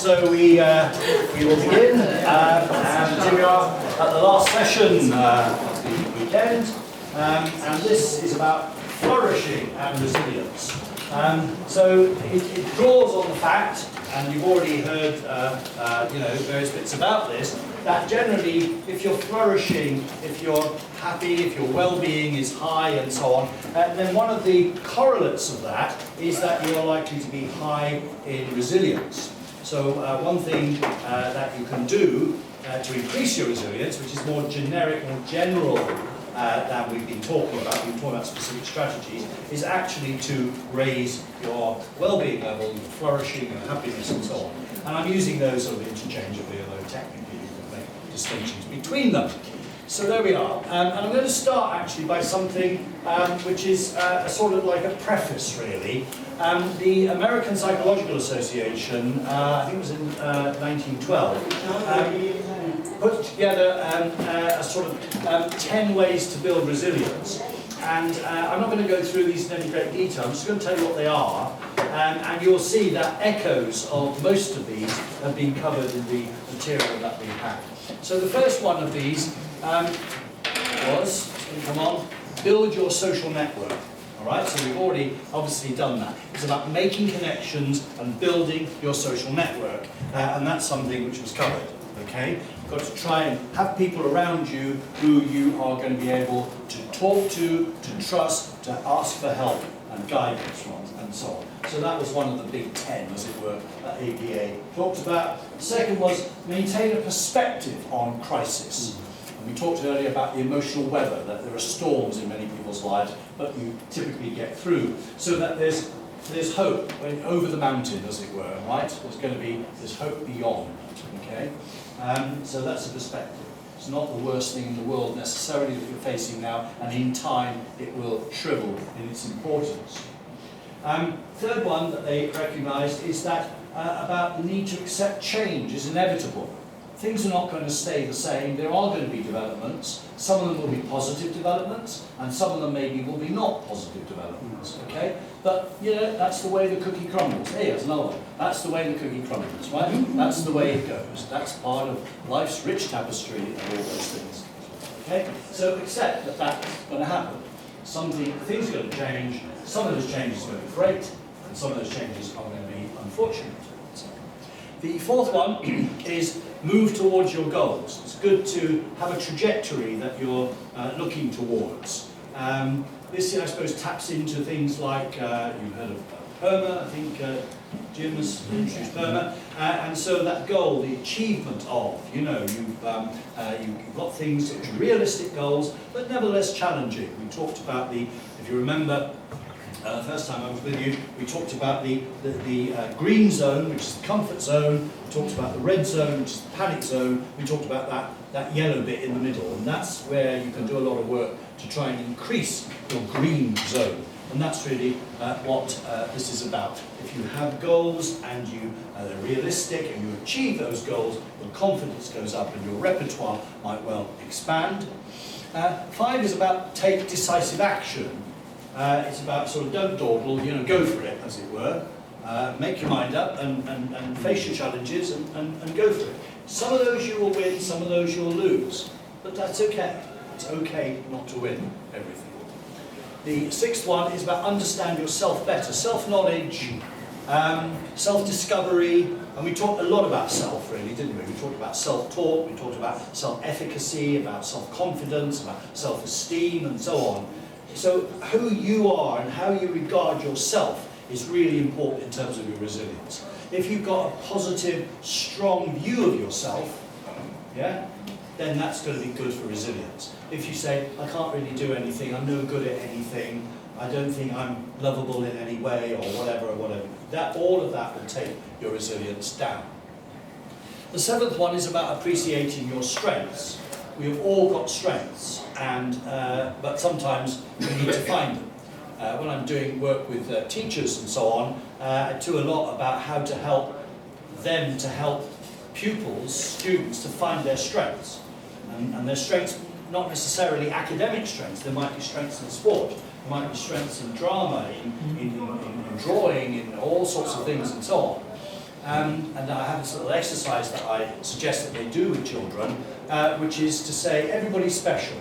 So we will begin, and here we are at the last session of the weekend, and this is about flourishing and resilience. So it draws on the fact, and you've already heard various bits about this, that generally if you're flourishing, if you're happy, if your well-being is high and so on, then one of the correlates of that is that you're likely to be high in resilience. So one thing that you can do to increase your resilience, which is more generic, more general than we've been talking about, we've been talking about specific strategies, is actually to raise your well-being level, your flourishing, your happiness and so on. And I'm using those sort of interchangeably, although technically you can make distinctions between them. So there we are. And I'm going to start actually by something which is a sort of like a preface really. The American Psychological Association, I think it was in 1912, put together a sort of 10 ways to build resilience. And I'm not going to go through these in any great detail, I'm just going to tell you what they are. And you'll see that echoes of most of these have been covered in the material that we have. So the first one of these was, come on, build your social network. Alright, so we've already obviously done that. It's about making connections and building your social network. And that's something which was covered. Okay? You've got to try and have people around you who you are going to be able to talk to trust, to ask for help and guidance from, and so on. So that was one of the big 10, as it were, that APA talked about. The second was maintain a perspective on crisis. We talked earlier about the emotional weather, that there are storms in many people's lives, but you typically get through, so that there's hope over the mountain, as it were, right? There's hope beyond, okay? So that's a perspective. It's not the worst thing in the world necessarily that you're facing now, and in time it will shrivel in its importance. Third one that they recognised is that about the need to accept change is inevitable. Things are not going to stay the same. There are going to be developments. Some of them will be positive developments, and some of them maybe will be not positive developments. Okay, but that's the way the cookie crumbles. Hey, there's another one. That's the way the cookie crumbles, right? That's the way it goes. That's part of life's rich tapestry and all those things. Okay, so accept that that's going to happen. Things are going to change. Some of those changes are going to be great, and some of those changes are going to be unfortunate. The fourth one is move towards your goals. It's good to have a trajectory that you're looking towards. This, I suppose, taps into things like, you've heard of Perma, I think Jim has introduced Perma, and so that goal, the achievement of, you've got things which are realistic goals, but nevertheless challenging. We talked about if you remember, the first time I was with you, we talked about the green zone, which is the comfort zone. We talked about the red zone, which is the panic zone. We talked about that yellow bit in the middle, and that's where you can do a lot of work to try and increase your green zone. And that's really what this is about. If you have goals and they're realistic and you achieve those goals, your confidence goes up and your repertoire might well expand. 5 is about take decisive action. It's about sort of don't dawdle, go for it, as it were. Make your mind up and face your challenges and go for it. Some of those you will win, some of those you'll lose. But that's okay. It's okay not to win everything. The 6th one is about understand yourself better. Self-knowledge, self-discovery, and we talked a lot about self, really, didn't we? We talked about self-talk, we talked about self-efficacy, about self-confidence, about self-esteem, and so on. So who you are and how you regard yourself is really important in terms of your resilience. If you've got a positive, strong view of yourself, then that's going to be good for resilience. If you say, I can't really do anything, I'm no good at anything, I don't think I'm lovable in any way, or whatever, all of that will take your resilience down. The 7th one is about appreciating your strengths. We have all got strengths, but sometimes we need to find them. When I'm doing work with teachers and so on, I do a lot about how to help them to help pupils, students, to find their strengths. And their strengths, not necessarily academic strengths, there might be strengths in sport, there might be strengths in drama, in drawing, in all sorts of things and so on. and I have this little exercise that I suggest that they do with children, which is to say everybody's special.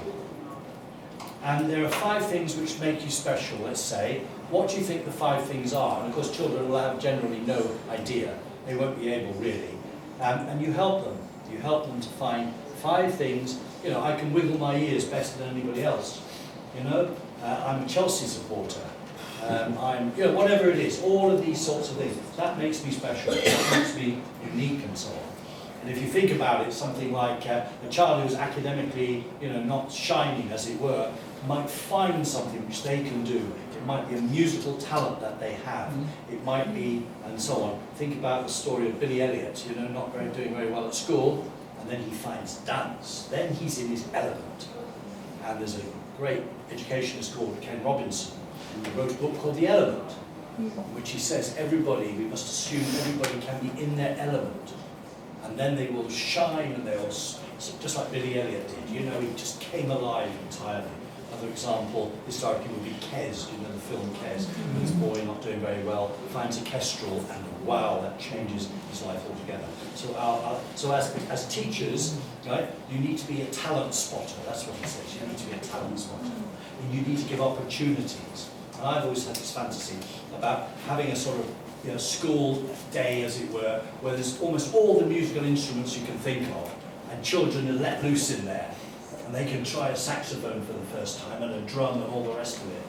And there are 5 things which make you special, let's say. What do you think the 5 things are? And of course children will have generally no idea. They won't be able really. And you help them. You help them to find 5 things. You know, I can wiggle my ears better than anybody else. You know, I'm a Chelsea supporter. I'm, you know, whatever it is, all of these sorts of things. That makes me special. That makes me unique and so on. And if you think about it, something like a child who's academically, you know, not shining, as it were, might find something which they can do. It might be a musical talent that they have. It might be, and so on. Think about the story of Billy Elliot, you know, doing very well at school, and then he finds dance. Then he's in his element. And there's a great educationist called Ken Robinson, who wrote a book called The Element, in which he says we must assume everybody can be in their element. And then they will shine, and they'll, just like Billy Elliot did, you know, he just came alive entirely. Another example, historically, would be Kes, you know, the film Kes, this boy not doing very well, finds a kestrel, and wow, that changes his life altogether. So as teachers, right, you need to be a talent spotter, that's what he says, you need to be a talent spotter. And you need to give opportunities. And I've always had this fantasy about having a sort of, you know, school day, as it were, where there's almost all the musical instruments you can think of, and children are let loose in there, and they can try a saxophone for the first time, and a drum, and all the rest of it.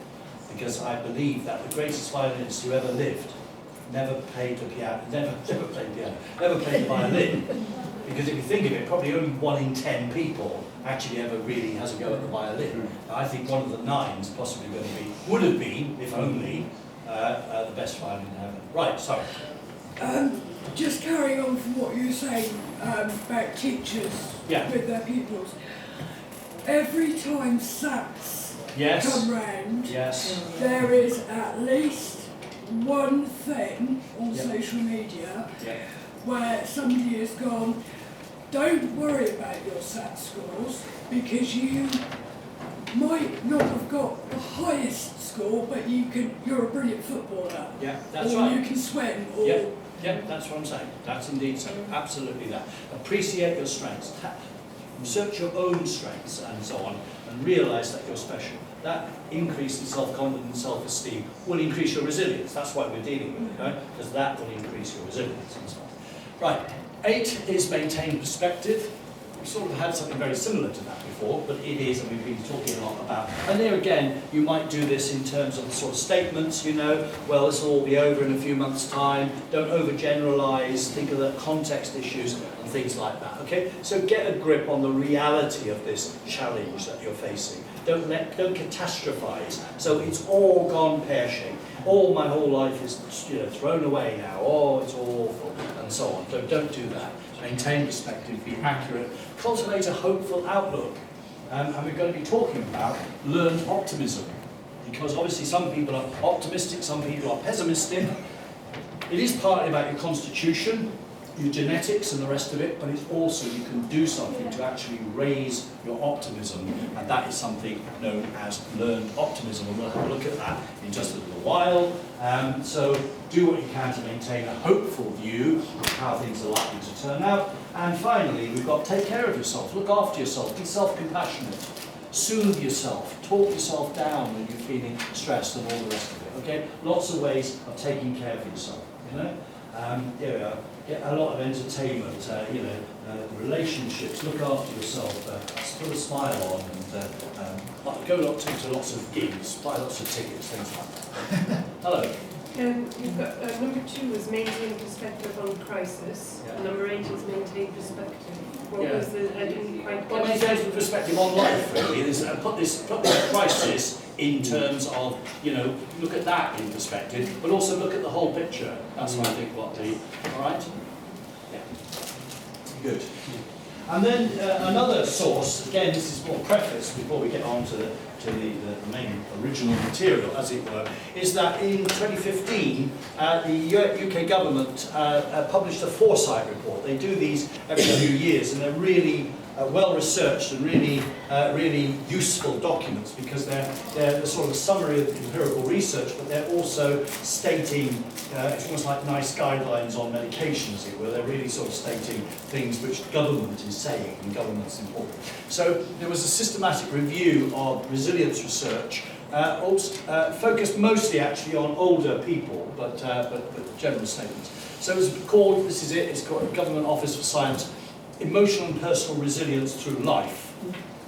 Because I believe that the greatest violinist who ever lived never played the piano, never played the violin. Because if you think of it, probably only 1 in 10 people actually ever really has a go at the violin. I think one of the 9's possibly going to be, would have been, if only, the best violin in heaven. Right, sorry. Just carrying on from what you were saying about teachers with their pupils. Every time SATs come round, there is at least one thing on social media where somebody has gone, don't worry about your SAT scores because you might not have got the highest score, but you're a brilliant footballer. Yeah, that's or right. you can swim. Or yeah, that's what I'm saying. That's indeed so. Absolutely that. Appreciate your strengths. Research your own strengths and so on, and realise that you're special. That increase in self-confidence, self-esteem will increase your resilience. That's why we're dealing with it, right? Because that will increase your resilience and so on. Right. 8 is maintain perspective. We sort of had something very similar to that before, but it is, and we've been talking a lot about. And there again, you might do this in terms of the sort of statements, you know, well, this will all be over in a few months' time. Don't overgeneralise. Think of the context issues and things like that. Okay, so get a grip on the reality of this challenge that you're facing. Don't catastrophize. So it's all gone pear-shaped. My whole life is, you know, thrown away now. Oh, it's awful, and so on. So don't do that. Maintain perspective, be accurate, cultivate a hopeful outlook. And we're going to be talking about learned optimism. Because obviously some people are optimistic, some people are pessimistic. It is partly about your constitution, your genetics and the rest of it, but it's also you can do something to actually raise your optimism, and that is something known as learned optimism, and we'll have a look at that in just a little while. So do what you can to maintain a hopeful view of how things are likely to turn out. And finally, we've got take care of yourself, look after yourself, be self-compassionate, soothe yourself, talk yourself down when you're feeling stressed and all the rest of it. Okay, lots of ways of taking care of yourself. You know, here we are. Get a lot of entertainment, you know, relationships, look after yourself, put a smile on, and go to lots of gigs, buy lots of tickets, things like that. Hello. You've got number 2 is maintain perspective on crisis. Yeah. Number 8 is maintain perspective. What was I didn't quite Well, maintain perspective on life, really, is put this crisis in terms of, you know, look at that in perspective, but also look at the whole picture. That's what I think all right? Yeah. Good. And then another source, again, this is more preface before we get on to to the main original material, as it were, is that in 2015, the UK government published a foresight report. They do these every few years, and they're really well researched and really useful documents, because they're the sort of summary of empirical research, but they're also stating, it's almost like nice guidelines on medication, as it were. They're really sort of stating things which government is saying, and government's important. So there was a systematic review of resilience research, focused mostly actually on older people, but general statements. So it's called, this is it, it's called Government Office for Science, Emotional and Personal Resilience Through Life.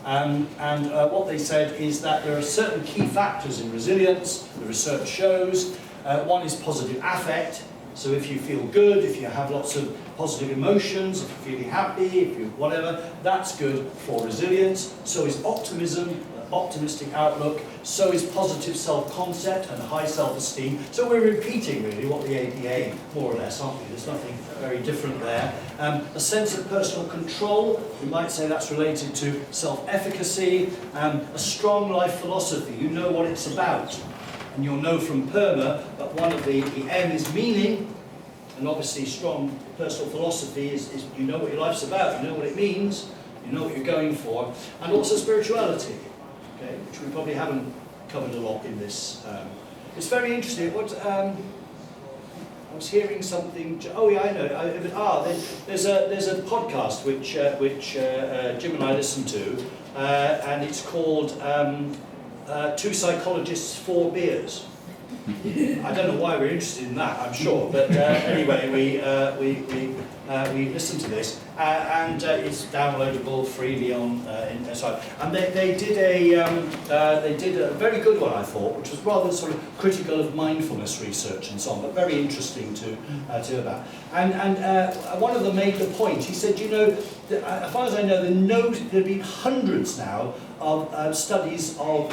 What they said is that there are certain key factors in resilience, the research shows. One is positive affect. So if you feel good, if you have lots of positive emotions, if you're feeling happy, if you whatever, that's good for resilience. So is optimism, optimistic outlook. So is positive self-concept and high self-esteem. So we're repeating really what the APA more or less, aren't we? There's nothing very different there. A sense of personal control, we might say that's related to self-efficacy. A strong life philosophy, you know what it's about. And you'll know from Perma that one of the M is meaning, and obviously strong personal philosophy is you know what your life's about, you know what it means, you know what you're going for, and also spirituality, okay, which we probably haven't covered a lot in this. It's very interesting. I was hearing something. Oh yeah, I know. There's a podcast which Jim and I listen to, and it's called Two Psychologists, Four Beers. I don't know why we're interested in that, I'm sure, but anyway, we listened to this, and it's downloadable freely on inside. And they did a very good one, I thought, which was rather sort of critical of mindfulness research and so on, but very interesting to hear about. And one of them made the point. He said, you know, as far as I know, there have been hundreds now of studies of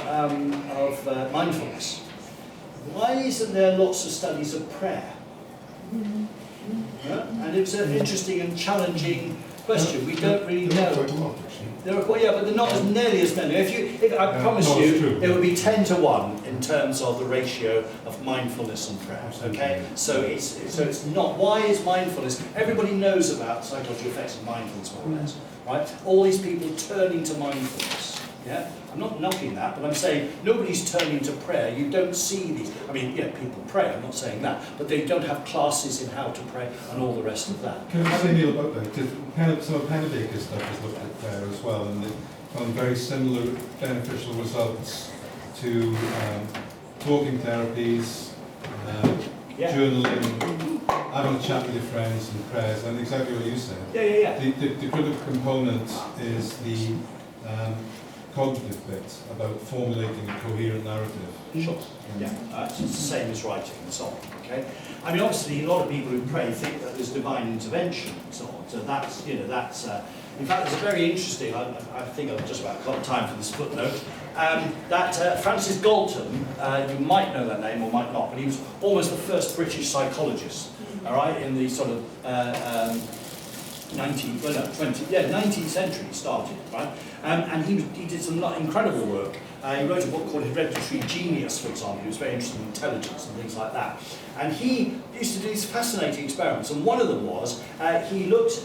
mindfulness. Why isn't there lots of studies of prayer? Yeah? And it's an interesting and challenging question. We don't really know. There are, yeah, but they're not as nearly as many. I promise you, it would be 10 to 1 in terms of the ratio of mindfulness and prayer. Okay, so it's not. Why is mindfulness? Everybody knows about psychological effects of mindfulness, more or less, right? All these people turning to mindfulness. Yeah, I'm not knocking that, but I'm saying nobody's turning to prayer. You don't see these. I mean, yeah, people pray. I'm not saying that, but they don't have classes in how to pray and all the rest of that. Can I say, Neil, about that? Because some of Pennebaker's stuff has looked at prayer as well, and they found very similar beneficial results to talking therapies, journaling, having a chat with your friends, and prayers, and exactly what you said. Yeah. The critical component is the cognitive bit about formulating a coherent narrative. Sure. Yeah. It's the same as writing and so on. Okay. I mean, obviously, a lot of people who pray think that there's divine intervention and so on. So that's, you know, that's. In fact, it's a very interesting. I think I've just about got time for this footnote. That Francis Galton, you might know that name or might not, but he was almost the first British psychologist. All right, in the sort of 19th century he started, right? And he did some incredible work. He wrote a book called Hereditary Genius, for example. He was very interested in intelligence and things like that. And he used to do these fascinating experiments, and one of them was he looked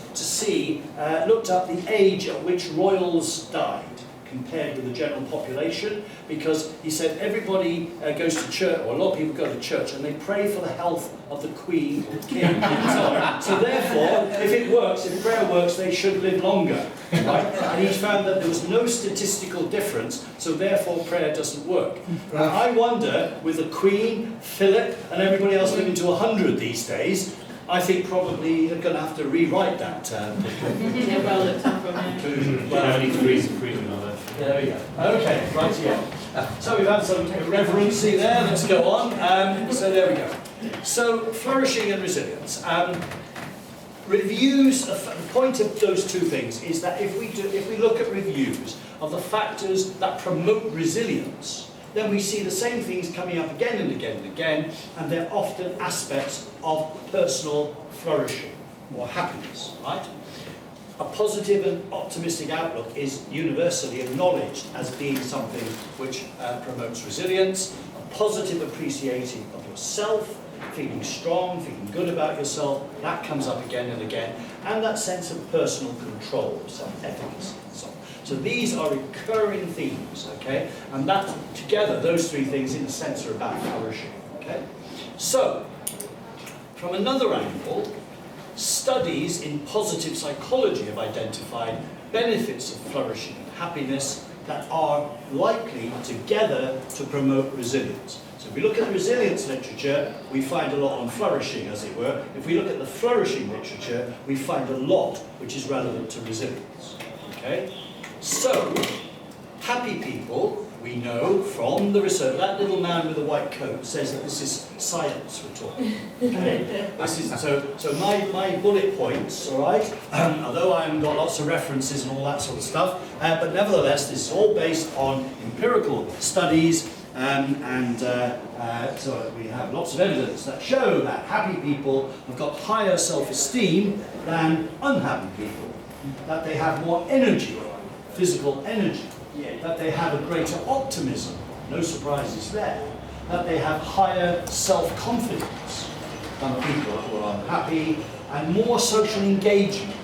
up the age at which royals died compared with the general population, because he said everybody goes to church, or a lot of people go to church, and they pray for the health of the Queen or the King and so on. So therefore, if prayer works, they should live longer, right? And he found that there was no statistical difference, so therefore prayer doesn't work. Now, I wonder, with the Queen, Philip, and everybody else living to 100 these days, I think probably they're going to have to rewrite that. Well looked up from there. Well, 90 degrees of freedom on that. There we go. Okay, right here. So we've had some irreverency there. Let's go on. So there we go. So flourishing and resilience. Reviews. The point of those two things is that if we look at reviews of the factors that promote resilience, then we see the same things coming up again and again and again, and they're often aspects of personal flourishing or happiness, right? a positive and optimistic outlook is universally acknowledged as being something which promotes resilience, a positive appreciating of yourself, feeling strong, feeling good about yourself, that comes up again and again, and that sense of personal control, self-efficacy and so on. So these are recurring themes, okay? And that, together, those three things in a sense are about flourishing, okay? So, from another angle, studies in positive psychology have identified benefits of flourishing and happiness that are likely together to promote resilience. So if we look at the resilience literature, we find a lot on flourishing, as it were. If we look at the flourishing literature, we find a lot which is relevant to resilience. Okay? So, happy people, we know from the research, that little man with the white coat says that this is science we're talking. Okay? This is, so my bullet points, all right, although I haven't got lots of references and all that sort of stuff, but nevertheless this is all based on empirical studies, so we have lots of evidence that show that happy people have got higher self-esteem than unhappy people, that they have more energy, physical energy, that they have a greater optimism, no surprises there, that they have higher self-confidence than people who are unhappy, and more social engagement.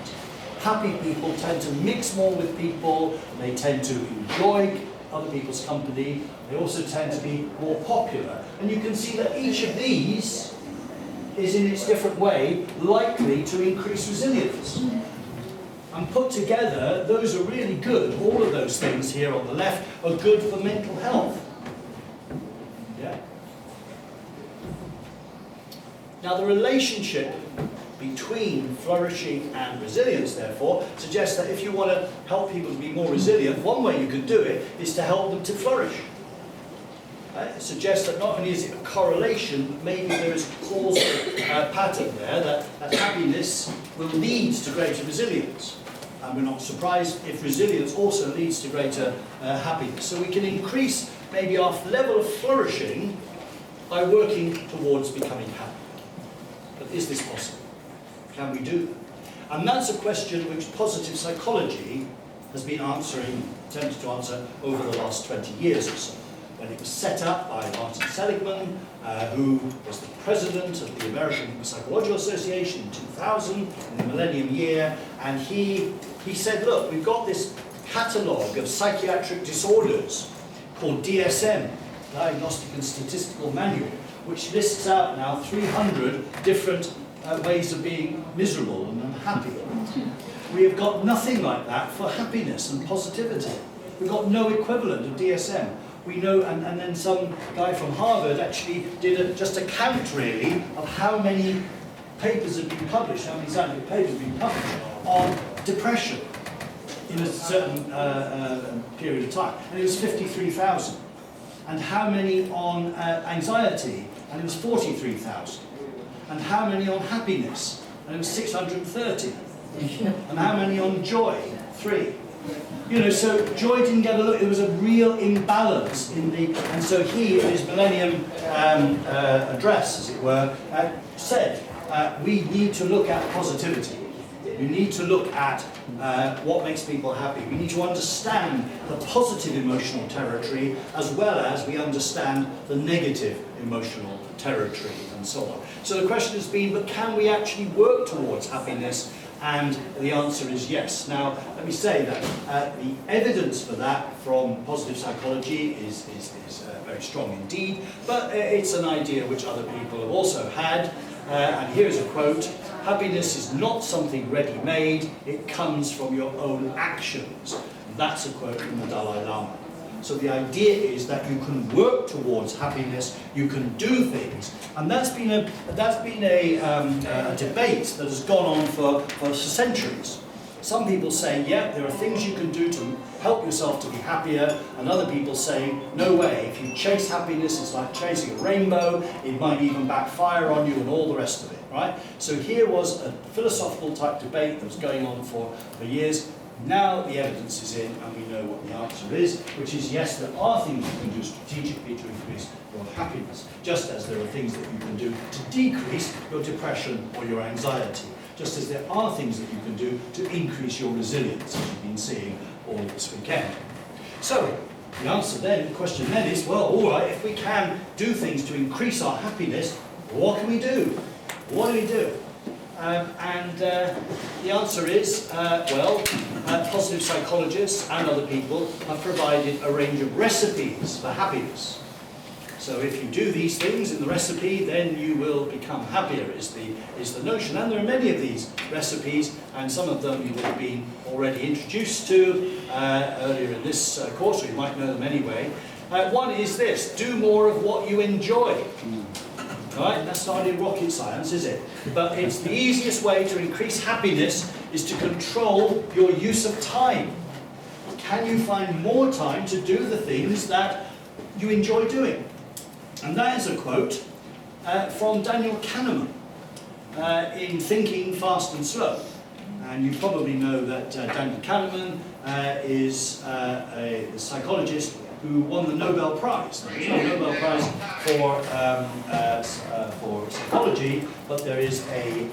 Happy people tend to mix more with people, they tend to enjoy other people's company, they also tend to be more popular. And you can see that each of these is in its different way likely to increase resilience. And put together, those are really good. All of those things here on the left are good for mental health. Yeah. Now the relationship between flourishing and resilience, therefore, suggests that if you want to help people to be more resilient, one way you could do it is to help them to flourish. It suggests that not only is it a correlation, maybe there is a causal pattern there, that happiness will lead to greater resilience. And we're not surprised if resilience also leads to greater happiness. So we can increase maybe our level of flourishing by working towards becoming happy. But is this possible? Can we do that? And that's a question which positive psychology has been attempted to answer over the last 20 years or so. When it was set up by Martin Seligman, who was the president of the American Psychological Association in 2000, in the millennium year, and he said, look, we've got this catalogue of psychiatric disorders called DSM, Diagnostic and Statistical Manual, which lists out now 300 different ways of being miserable and unhappy. We have got nothing like that for happiness and positivity. We've got no equivalent of DSM. We know, and then some guy from Harvard actually did just a count, really, of how many papers have been published, how many scientific papers have been published on depression in a certain period of time. And it was 53,000. And how many on anxiety? And it was 43,000. And how many on happiness? And it was 630. And how many on joy? 3. You know, so joy didn't get a look. There was a real imbalance in the, and so he, in his millennium address, as it were, said, we need to look at positivity. We need to look at what makes people happy. We need to understand the positive emotional territory as well as we understand the negative emotional territory and so on. So the question has been, but can we actually work towards happiness? And the answer is yes. Now, let me say that the evidence for that from positive psychology is very strong indeed, but it's an idea which other people have also had. And here's a quote: happiness is not something ready-made, it comes from your own actions. And that's a quote from the Dalai Lama. So the idea is that you can work towards happiness, you can do things, and that's been a debate that has gone on for centuries. Some people say, yeah, there are things you can do to help yourself to be happier, and other people say, no way, if you chase happiness, it's like chasing a rainbow, it might even backfire on you and all the rest of it, right? So here was a philosophical type debate that was going on for years. Now the evidence is in and we know what the answer is, which is yes, there are things you can do strategically to increase your happiness, just as there are things that you can do to decrease your depression or your anxiety. just as there are things that you can do to increase your resilience, as you've been seeing all this weekend. So, the answer then, the question then is, well, all right, if we can do things to increase our happiness, what can we do? What do we do? The answer is, positive psychologists and other people have provided a range of recipes for happiness. So if you do these things in the recipe, then you will become happier, is the notion. And there are many of these recipes, and some of them you will have been already introduced to earlier in this course, or you might know them anyway. One is this: do more of what you enjoy. Right? That's not in rocket science, is it? But it's the easiest way to increase happiness is to control your use of time. Can you find more time to do the things that you enjoy doing? And that is a quote from Daniel Kahneman in Thinking Fast and Slow. And you probably know that Daniel Kahneman is a psychologist who won the Nobel Prize. There is no Nobel Prize for psychology, but there is a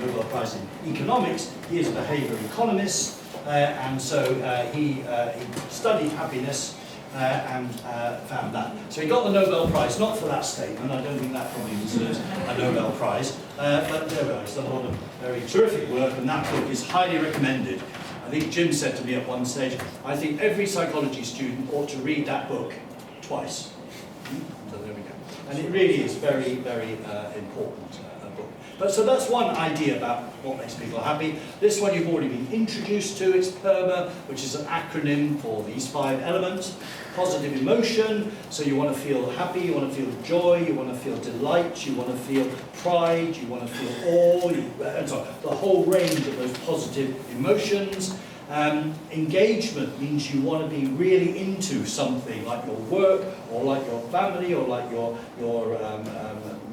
Nobel Prize in economics. He is a behavioural economist, and so he studied happiness and found that. So he got the Nobel Prize, not for that statement. I don't think that probably deserves a Nobel Prize, but there we are. He's done a lot of very terrific work, and that book is highly recommended. I think Jim said to me at one stage, I think every psychology student ought to read that book twice. So there we go. And it really is very, very important book. But so that's one idea about what makes people happy. This one you've already been introduced to. It's Perma, which is an acronym for these 5 elements. Positive emotion, so you want to feel happy, you want to feel joy, you want to feel delight, you want to feel pride, you want to feel awe, the whole range of those positive emotions. Engagement means you want to be really into something, like your work, or like your family, or like your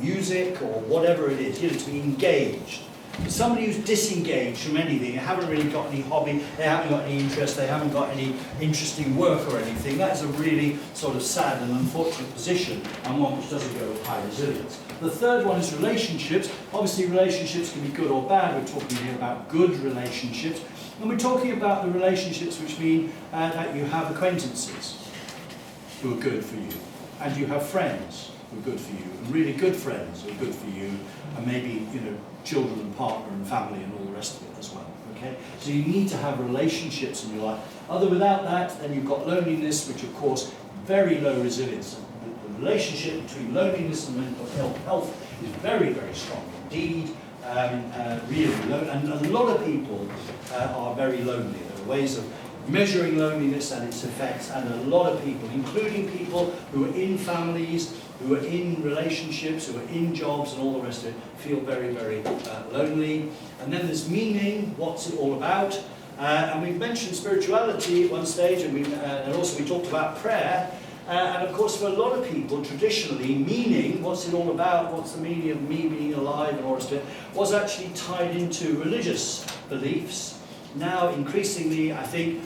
music, or whatever it is. You know, to be engaged. Somebody who's disengaged from anything, they haven't really got any hobby, they haven't got any interest, they haven't got any interesting work or anything, that's a really sort of sad and unfortunate position, and one which doesn't go with high resilience. The third one is relationships. Obviously relationships can be good or bad. We're talking here about good relationships, and we're talking about the relationships which mean that you have acquaintances who are good for you, and you have friends who are good for you, and really good friends who are good for you, and maybe, you know, children and partner and family and all the rest of it as well. Okay? So you need to have relationships in your life. Without that, then you've got loneliness, which of course very low resilience. The relationship between loneliness and mental health is very, very strong indeed. Really low, and a lot of people are very lonely. There are ways of measuring loneliness and its effects, and a lot of people, including people who are in families, who are in relationships, who are in jobs and all the rest of it, feel very, very lonely. And then there's meaning, what's it all about? And we've mentioned spirituality at one stage, and also we talked about prayer. And of course, for a lot of people, traditionally, meaning, what's it all about, what's the meaning of me being alive and all the rest of it, was actually tied into religious beliefs. Now, increasingly, I think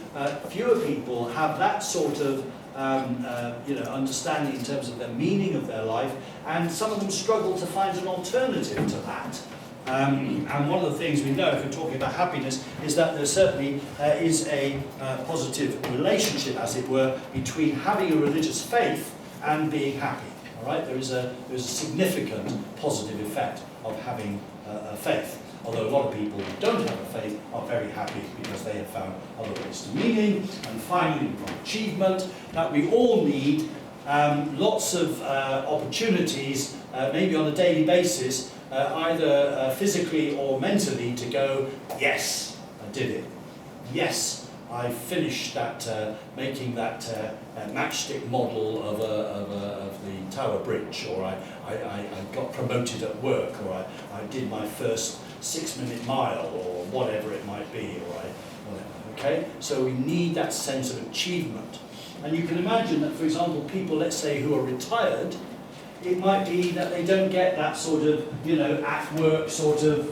fewer people have that sort of understanding in terms of the meaning of their life, and some of them struggle to find an alternative to that. And one of the things we know, if we're talking about happiness, is that there certainly is a positive relationship, as it were, between having a religious faith and being happy. All right, there is a significant positive effect of having a faith. Although a lot of people who don't have a faith are very happy because they have found other ways to meaning. And finally, we've got achievement, that we all need lots of opportunities, maybe on a daily basis, either physically or mentally, to go, yes, I did it. Yes, I finished that, making that matchstick model of the Tower Bridge, or I got promoted at work, or I did my first 6-minute mile, or whatever it might be, or whatever, okay? So we need that sense of achievement. And you can imagine that, for example, people, let's say, who are retired, it might be that they don't get that sort of, at work sort of,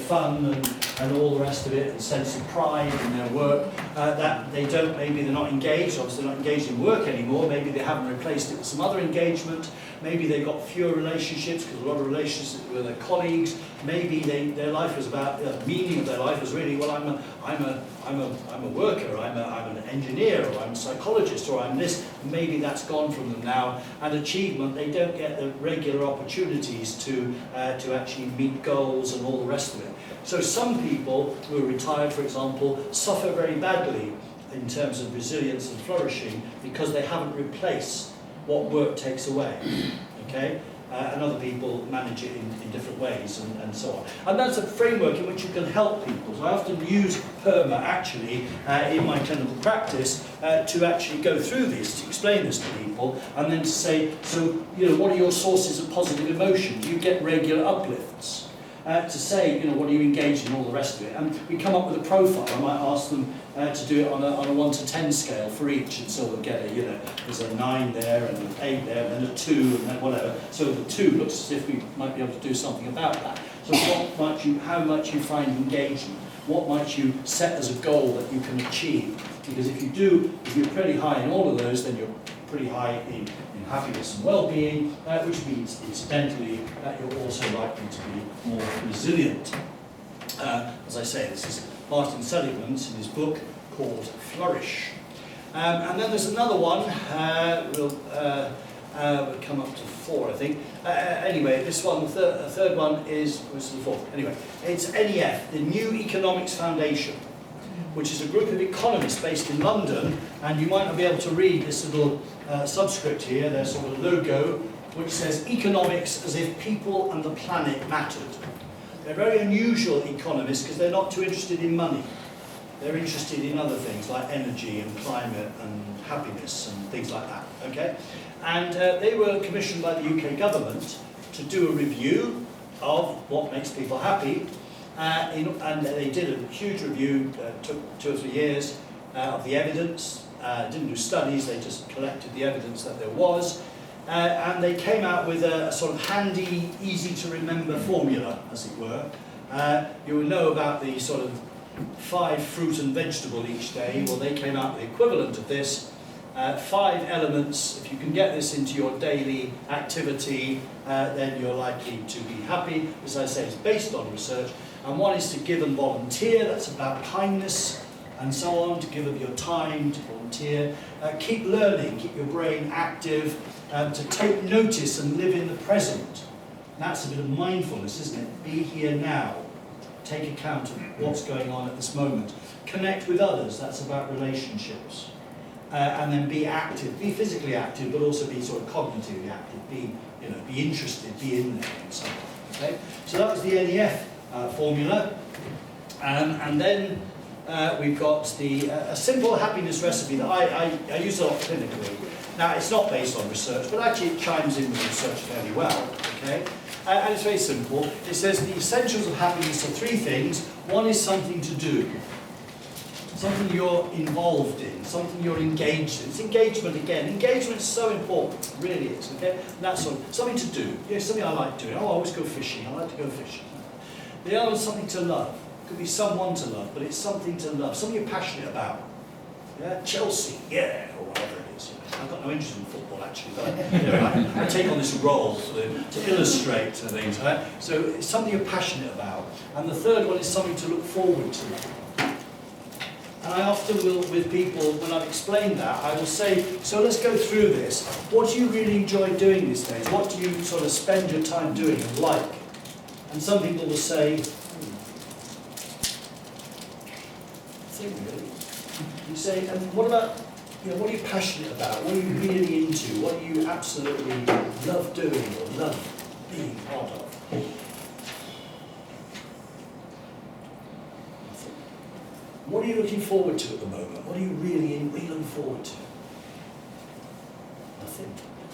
fun and all the rest of it, and sense of pride in their work, that they don't, maybe they're not engaged, obviously they're not engaged in work anymore, maybe they haven't replaced it with some other engagement, maybe they got fewer relationships because a lot of relationships with their colleagues, maybe their life was about, the meaning of their life was really, well, I'm a worker, I'm an engineer, or I'm a psychologist, or I'm this. Maybe that's gone from them now. And achievement, they don't get the regular opportunities to actually meet goals and all the rest of it. So some people who are retired, for example, suffer very badly in terms of resilience and flourishing because they haven't replaced what work takes away. Okay? And other people manage it in different ways and so on. And that's a framework in which you can help people. So I often use Perma actually in my clinical practice to actually go through this, to explain this to people, and then to say, so, you know, what are your sources of positive emotion? Do you get regular uplifts? To say, you know, what are you engaged in, all the rest of it. And we come up with a profile. I might ask them to do it on a 1 to 10 scale for each, and so they'll get a, you know, there's a 9 there, and an 8 there, and then a 2, and then whatever. So the 2 looks as if we might be able to do something about that. So how much you find engagement, what might you set as a goal that you can achieve? Because if you're pretty high in all of those, then you're pretty high in happiness and well-being, which means, incidentally, that you're also likely to be more resilient. As I say, this is Martin Seligman's in his book called Flourish. And then there's another one, we'll come up to 4, I think. Anyway, this one, the third one is, what's the 4th? Anyway, it's NEF, the New Economics Foundation, which is a group of economists based in London, and you might not be able to read this little subscript here, their sort of logo, which says economics as if people and the planet mattered. They're very unusual economists because they're not too interested in money. They're interested in other things like energy and climate and happiness and things like that, okay? And they were commissioned by the UK government to do a review of what makes people happy. And they did a huge review, took 2 or 3 years of the evidence, didn't do studies, they just collected the evidence that there was, and they came out with a sort of handy, easy to remember formula, as it were. You will know about the sort of 5 fruit and vegetable each day. Well, they came out with the equivalent of this. 5 elements. If you can get this into your daily activity, then you're likely to be happy. As I say, it's based on research. And one is to give and volunteer. That's about kindness and so on, to give of your time, to volunteer. Keep learning, keep your brain active, to take notice and live in the present. And that's a bit of mindfulness, isn't it? Be here now. Take account of what's going on at this moment. Connect with others. That's about relationships. And then be active, be physically active, but also be sort of cognitively active. Be interested, be in there, and so on. Okay? So that was the NEF formula, and then we've got the a simple happiness recipe that I use a lot clinically. Now, it's not based on research, but actually it chimes in with research fairly well. Okay, and it's very simple. It says the essentials of happiness are 3 things. One is something to do. Something you're involved in, something you're engaged in. It's engagement again. Engagement is so important, it really is. Okay, and that's something to do. Yeah, something I like doing. Oh, I always go fishing. I like to go fishing. The other is something to love. It could be someone to love, but it's something to love. Something you're passionate about. Yeah, Chelsea, yeah, or whatever it is. I've got no interest in football actually, but I take on this role to illustrate things. Right? So it's something you're passionate about. And the third one is something to look forward to. And I often will, with people, when I've explained that, I will say, so let's go through this. What do you really enjoy doing these days? What do you sort of spend your time doing and like? And some people will say, think really. You say, and what about, what are you passionate about? What are you really into? What do you absolutely love doing or love being part of? What are you looking forward to at the moment? What are you really looking forward to? Nothing.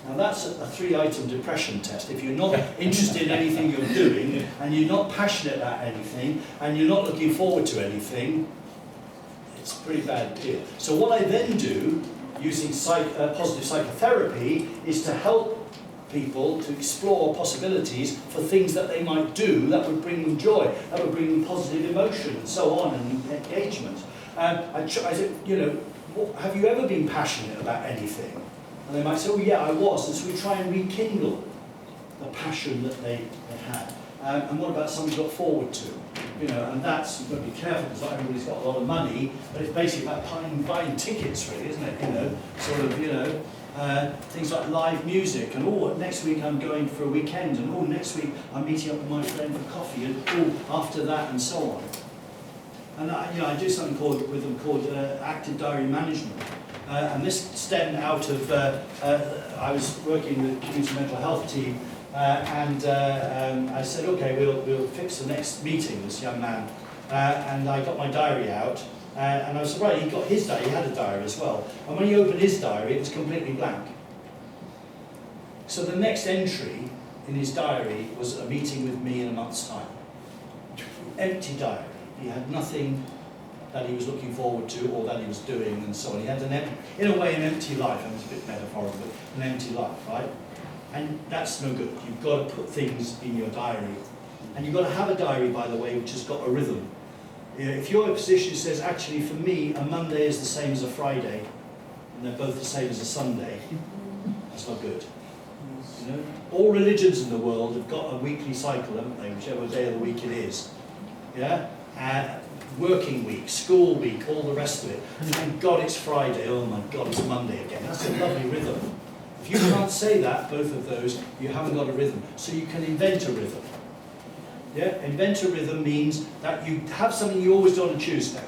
Now that's a 3-item depression test. If you're not interested in anything you're doing, and you're not passionate about anything, and you're not looking forward to anything, it's a pretty bad deal. So what I then do, using positive psychotherapy, is to help people to explore possibilities for things that they might do that would bring them joy, that would bring them positive emotion, and so on, and engagement. I said, have you ever been passionate about anything? And they might say, oh yeah, I was. And so we try and rekindle the passion that they had. And what about something to look forward to? You know, and that's, you've got to be careful because not everybody's got a lot of money, but it's basically about buying tickets really, isn't it? You know, sort of, you know, things like live music, and oh, next week I'm going for a weekend, and oh, next week I'm meeting up with my friend for coffee, and oh, after that, and so on. And you know, I do something with them called active diary management, and this stemmed out of I was working with the community mental health team, and I said, okay, we'll fix the next meeting. This young man, and I got my diary out. And I was surprised, he got his diary, he had a diary as well. And when he opened his diary, it was completely blank. So the next entry in his diary was a meeting with me in a month's time. Empty diary. He had nothing that he was looking forward to or that he was doing and so on. He had, in a way, an empty life. I mean, it's a bit metaphorical, but an empty life, right? And that's no good. You've got to put things in your diary. And you've got to have a diary, by the way, which has got a rhythm. If your position says, actually, for me, a Monday is the same as a Friday, and they're both the same as a Sunday, that's not good. You know? All religions in the world have got a weekly cycle, haven't they, whichever day of the week it is. Yeah? Working week, school week, all the rest of it. Thank God it's Friday, oh my God, it's Monday again. That's a lovely rhythm. If you can't say that, both of those, you haven't got a rhythm. So you can invent a rhythm. Yeah? Invent a rhythm means that you have something you always do on a Tuesday,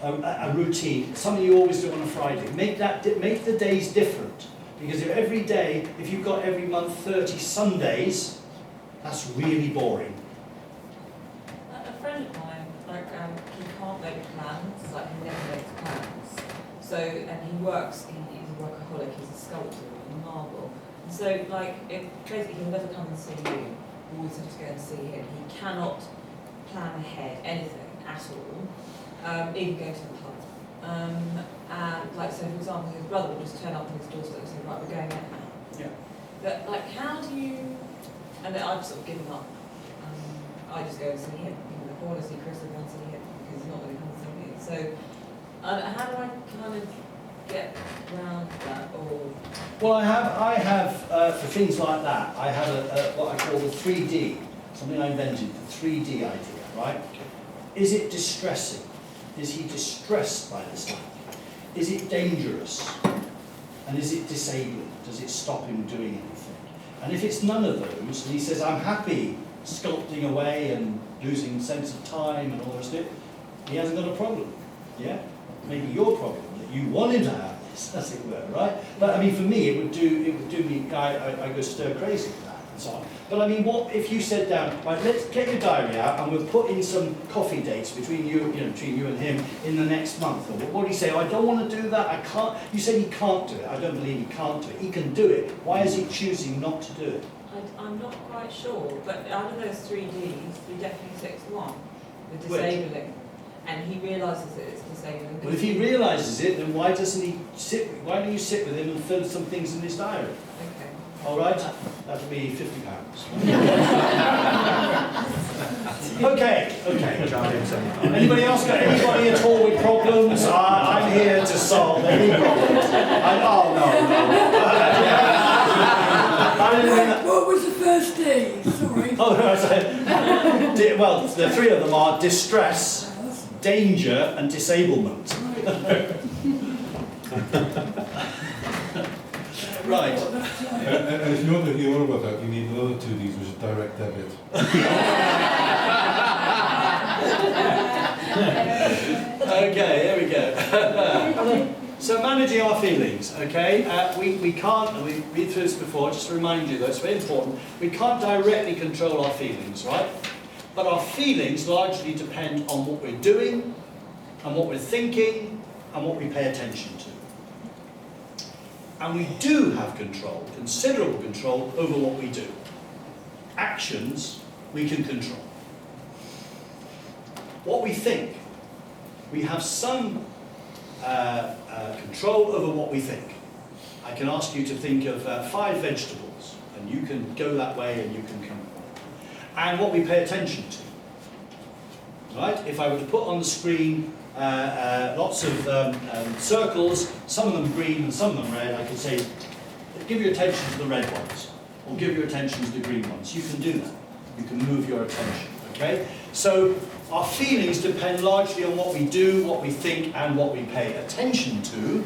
a routine, something you always do on a Friday. Make the days different, because if every day, if you've got every month 30 Sundays, that's really boring. A friend of mine, he can't make plans, he never makes plans. So, and he's a workaholic, he's a sculptor in marble. And so, basically he'll never come and see you. You always have to go and see him. He cannot plan ahead anything at all, even go to the pub. And so for example, his brother would just turn up on his doorstep and say, right, we're going out now. Yeah. But how do you, and then I've sort of given up. I just go and see him. If I want to see Chris, I go and see him because he's not going to come and see me. So how do I kind of get around that, or? Well, I have for things like that, I have what I call the 3D, something I invented, the 3D idea, right? Is it distressing? Is he distressed by this life? Is it dangerous? And is it disabling? Does it stop him doing anything? And if it's none of those, and he says, I'm happy sculpting away and losing sense of time and all the rest of it, he hasn't got a problem, yeah? Maybe your problem, that you want him to have this, as it were, right? But I mean, for me, it would do me, I go stir crazy with that and so on. But I mean, what if you said down, right, let's get your diary out and we'll put in some coffee dates between you and him in the next month. Or what do you say? Oh, I don't want to do that, I can't. You said he can't do it. I don't believe he can't do it. He can do it. Why is he choosing not to do it? I'm not quite sure, but out of those 3 Ds, he definitely ticks one, the disabling. And he realises that it's disabling. Well, if he realises it, then why don't you sit with him and fill some things in his diary? Okay. All right? That'll be £50. Okay. Anybody else got anybody at all with problems? I'm here to solve any problems. What was the first D? Sorry. Well, the 3 of them are distress, danger, and disablement. Right. And if you want to hear more about that, you need another 2 Ds, which is direct debit. Okay, there we go. So managing our feelings, okay? We can't, and we've been through this before, just to remind you though, it's very important, we can't directly control our feelings, right? But our feelings largely depend on what we're doing, and what we're thinking, and what we pay attention to. And we do have control, considerable control, over what we do. Actions, we can control. What we think, we have some control over what we think. I can ask you to think of 5 vegetables, and you can go that way and you can come that way. And what we pay attention to. right? If I were to put on the screen lots of circles, some of them green and some of them red, I could say, give your attention to the red ones, or give your attention to the green ones. You can do that. You can move your attention, okay? So our feelings depend largely on what we do, what we think, and what we pay attention to.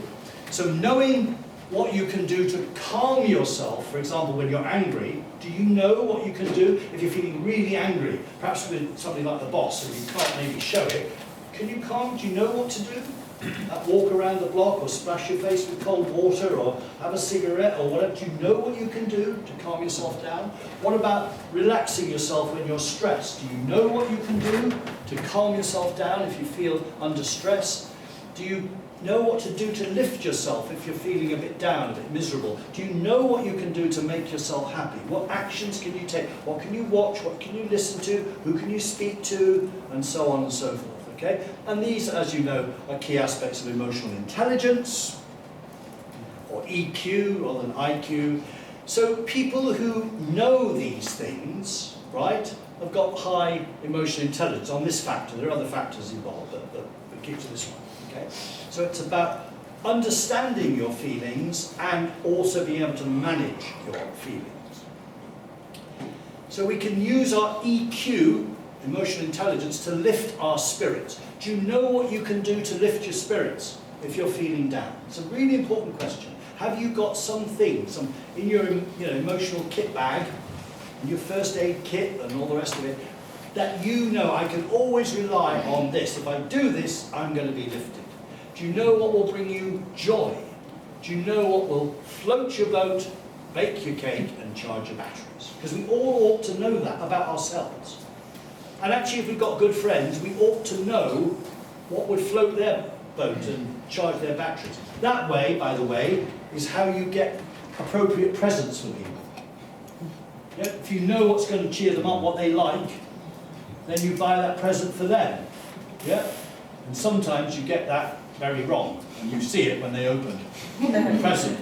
So knowing what you can do to calm yourself, for example, when you're angry, do you know what you can do? If you're feeling really angry, perhaps with something like the boss, and you can't maybe show it, can you calm? Do you know what to do? Walk around the block, or splash your face with cold water, or have a cigarette, or whatever. Do you know what you can do to calm yourself down? What about relaxing yourself when you're stressed? Do you know what you can do to calm yourself down if you feel under stress? Do you know what to do to lift yourself if you're feeling a bit down, a bit miserable? Do you know what you can do to make yourself happy? What actions can you take? What can you watch? What can you listen to? Who can you speak to? And so on and so forth. Okay? And these, as you know, are key aspects of emotional intelligence, or EQ rather than IQ. So people who know these things, right, have got high emotional intelligence on this factor. There are other factors involved, but we keep to this one. Okay? So it's about understanding your feelings and also being able to manage your feelings. So we can use our EQ, emotional intelligence, to lift our spirits. Do you know what you can do to lift your spirits if you're feeling down? It's a really important question. Have you got something, in your emotional kit bag, in your first aid kit and all the rest of it, that you know I can always rely on this? If I do this, I'm going to be lifted. Do you know what will bring you joy? Do you know what will float your boat, bake your cake, and charge your batteries? Because we all ought to know that about ourselves. And actually, if we've got good friends, we ought to know what would float their boat and charge their batteries. That way, by the way, is how you get appropriate presents for people. Yeah? If you know what's going to cheer them up, what they like, then you buy that present for them. Yeah? And sometimes you get that very wrong, and you see it when they open the present,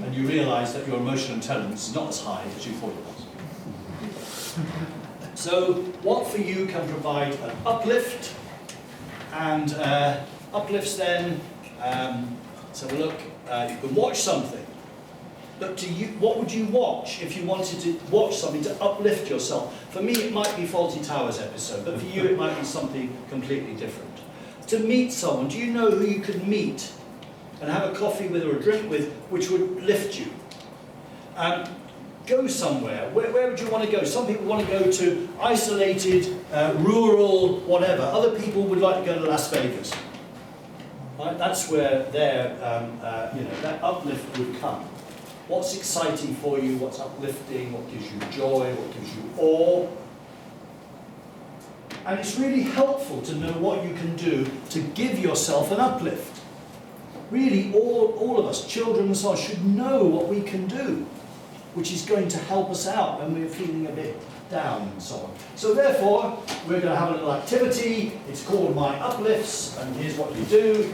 and you realise that your emotional intelligence is not as high as you thought it was. So, what for you can provide an uplift, and uplifts then, let's have a look, you can watch something, but what would you watch if you wanted to watch something to uplift yourself? For me it might be Fawlty Towers episode, but for you it might be something completely different. To meet someone, do you know who you could meet and have a coffee with or a drink with which would lift you? Go somewhere. Where would you want to go? Some people want to go to isolated, rural, whatever. Other people would like to go to Las Vegas. Right? That's where their, that uplift would come. What's exciting for you? What's uplifting? What gives you joy? What gives you awe? And it's really helpful to know what you can do to give yourself an uplift. Really, all of us, children and so on, should know what we can do, which is going to help us out when we're feeling a bit down and so on. So therefore, we're going to have a little activity. It's called My Uplifts, and here's what you do.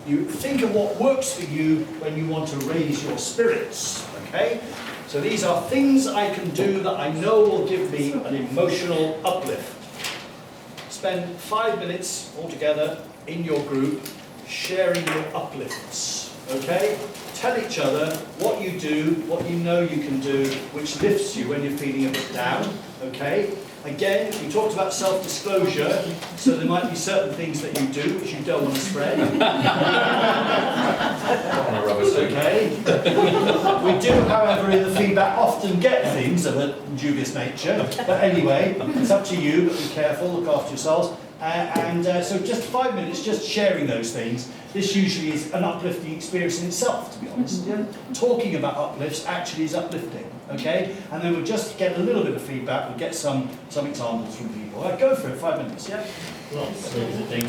You think of what works for you when you want to raise your spirits, okay? So these are things I can do that I know will give me an emotional uplift. Spend 5 minutes altogether in your group sharing your uplifts, okay? Tell each other what you do, what you know you can do, which lifts you when you're feeling a bit down, okay? Again, we talked about self-disclosure, so there might be certain things that you do which you don't want to spread. Okay. We do, however, in the feedback often get things of a dubious nature, but anyway, it's up to you, but be careful, look after yourselves. So just 5 minutes, just sharing those things. This usually is an uplifting experience in itself, to be honest. Yeah? Talking about uplifts actually is uplifting, okay? And then we'll just get a little bit of feedback, we'll get some examples from people. All right, go for it, 5 minutes, yeah? Lots of things.